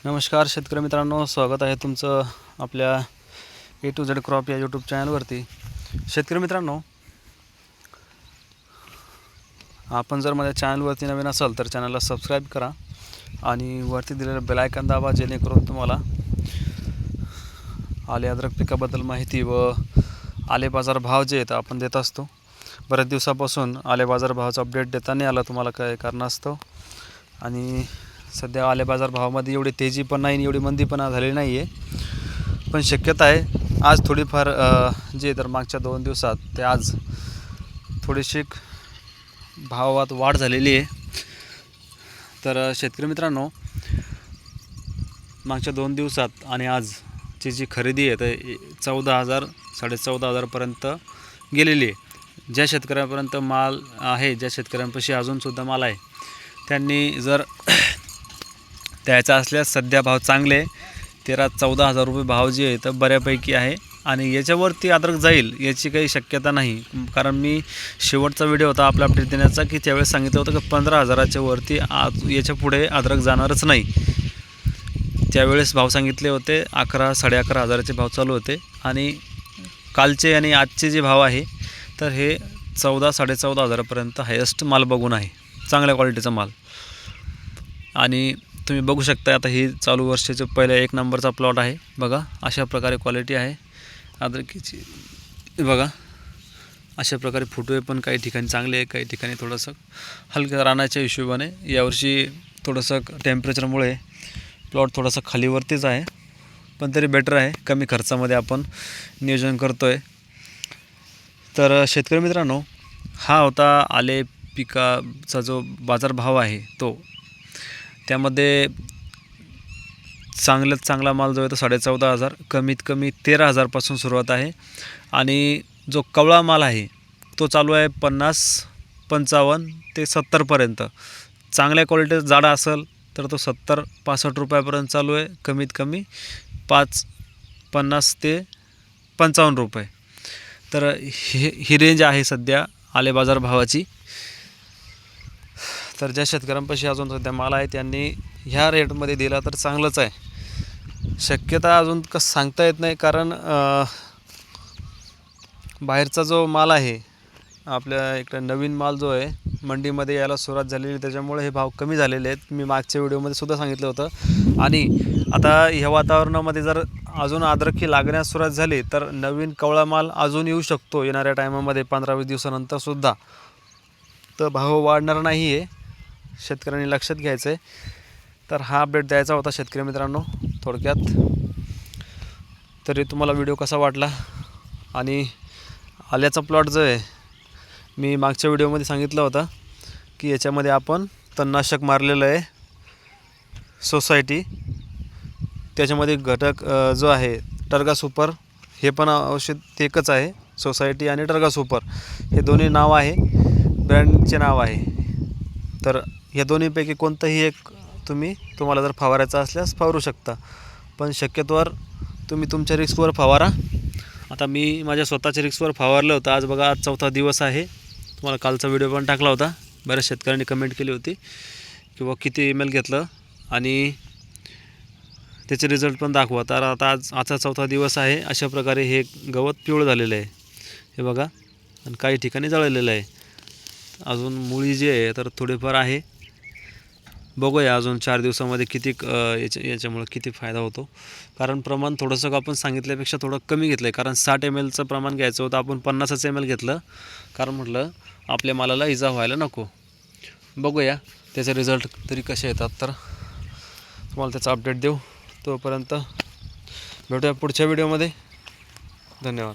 नमस्कार शेतकरी मित्रांनो, स्वागत आहे तुमचं आपल्या A to Z क्रॉप या यूट्यूब चॅनलवरती। शेतकरी मित्रांनो, आपण जर माझ्या चॅनलवरती नवीन असाल तर चॅनलला सबस्क्राईब करा आणि वरती दिलेलं बेल आयकॉन दाबा, जेणेकरून तुम्हाला आले अद्रक पिकाबद्दल माहिती व आले बाजार भाव जे आहेत आपण देत असतो। बऱ्याच दिवसापासून आले बाजार भावाचा अपडेट देता नाही आला, तुम्हाला काय कारणास्तव। आणि सध्या आले बाजार भावामध्ये एवढी तेजी पण नाही, एवढी मंदी पण झालेली नाही आहे। पण शक्यता आहे आज थोडीफार जे तर मागच्या 2 दिवसात ते आज थोडीशी भावात वाढ झालेली आहे। तर शेतकरी मित्रांनो, मागच्या 2 दिवसात आणि आजची जी खरेदी आहे ते 14,000 14,500 पर्यंत गेलेली आहे। ज्या शेतकऱ्यांपर्यंत माल आहे, ज्या शेतकऱ्यांपाशी अजूनसुद्धा माल आहे, त्यांनी जर द्यायचा असल्यास सध्या भाव चांगले 13-14,000 रुपये भाव जे आहे तर बऱ्यापैकी आहे। आणि याच्यावरती अद्रक जाईल याची काही शक्यता नाही, कारण मी शेवटचा व्हिडिओ होता आपला अपडेट देण्याचा की त्यावेळेस सांगितलं होतं की 15,000च्या वरती आज याच्या पुढे अद्रक जाणारच नाही। त्यावेळेस भाव सांगितले होते 11,000-11,500चे भाव चालू होते। आणि कालचे आणि आजचे जे भाव आहे तर हे 14,000-14,500 पर्यंत हायेस्ट माल बघून आहे, चांगल्या क्वालिटीचा माल। आणि तुम्ही बघू शकता आता ही चालू वर्षाचे पहिला 1 नंबरचा प्लॉट आहे। बघा अशा प्रकारे क्वालिटी आहे अद्रकीची। बघा अशा प्रकारे फुटवे पण काही ठिकाणी चांगले आहे, काही ठिकाणी थोडंसं हलक्या रानाच्या हिशोबाने यावर्षी थोडंसं टेम्परेचरमुळे प्लॉट थोडासा खालीवरतीच आहे, पण तरी बेटर आहे, कमी खर्चामध्ये आपण नियोजन करतो आहे। तर शेतकरी मित्रांनो, हा होता आले पिकाचा जो बाजारभाव आहे तो। त्यामध्ये चांगल्यात चांगला माल जो आहे तो 14,500, कमीत कमी 13,000 पासून सुरुवात आहे। आणि जो कवळा माल आहे तो चालू आहे 50, 55 ते 70 पर्यंत। चांगल्या क्वालिटीचा जाडा असेल तर तो 70-65 रुपयापर्यंत चालू आहे, कमीत कमी 50 ते 55 रुपये। तर ही रेंज आहे सध्या आले बाजार भावाची। तर ज्या शेतकऱ्यांपाशी अजून सध्या माल आहे त्यांनी ह्या रेटमध्ये दिला तर चांगलंच आहे। शक्यता अजून कसं सांगता येत नाही, कारण बाहेरचा जो माल आहे, आपल्या इकडे नवीन माल जो आहे मंडीमध्ये यायला सुरुवात झालेली, त्याच्यामुळे हे भाव कमी झालेले आहेत। मी मागच्या व्हिडिओमध्ये सुद्धा सांगितलं होतं। आणि आता ह्या वातावरणामध्ये जर अजून अद्रकी लागण्यास सुरुवात झाली तर नवीन कवळा माल अजून येऊ शकतो येणाऱ्या टायमामध्ये, 15-20 दिवसानंतर सुद्धा। तर भाव वाढणार नाही आहे, शेतकऱ्यांनी लक्षात घ्यायचं आहे। तर हा अपडेट द्यायचा होता शेतकरी मित्रांनो थोडक्यात। तरी तुम्हाला व्हिडिओ कसा वाटला? आणि आल्याचा प्लॉट जो आहे मी मागच्या व्हिडिओमध्ये सांगितलं होतं की याच्यामध्ये आपण तणनाशक मारलेलं आहे सोसायटी, त्याच्यामध्ये घटक जो आहे टर्गा सुपर, हे पण औषध एकच आहे, सोसायटी आणि टर्गा सुपर हे दोन्ही नाव आहे, ब्रँडचे नाव आहे। तर या दोन्हीपैकी कोणतंही एक तुम्हाला जर फवारायचा असल्यास फवारू शकता, पण शक्यतोवर तुम्ही तुमच्या रिस्कवर फवारा। आता मी माझ्या स्वतःच्या रिस्कवर फवारलं होतं। आज बघा, आज 4था दिवस आहे। तुम्हाला कालचा व्हिडिओ पण टाकला होता, बऱ्याच शेतकऱ्यांनी कमेंट केली होती किंवा किती ml घेतलं आणि त्याचे रिझल्ट पण दाखवा। तर आता आजचा 4था दिवस आहे। अशा प्रकारे हे गवत पिवळं झालेलं आहे, हे बघा, आणि काही ठिकाणी जळलेलं आहे। अजून मुळी जी आहे तर थोडीफार आहे, बघूया अजून 4 दिवसामध्ये किती याच्यामुळे किती फायदा होतो। कारण प्रमाण थोडंसं आपण सांगितल्यापेक्षा थोडं कमी घेतलं आहे, कारण 60 mlचं प्रमाण घ्यायचं होतं, आपण 50 ml घेतलं, कारण म्हटलं आपल्या मालाला इजा व्हायला नको। बघूया त्याचे रिझल्ट तरी कसे येतात, तर तुम्हाला त्याचा अपडेट देऊ। तोपर्यंत भेटूया पुढच्या व्हिडिओमध्ये। धन्यवाद।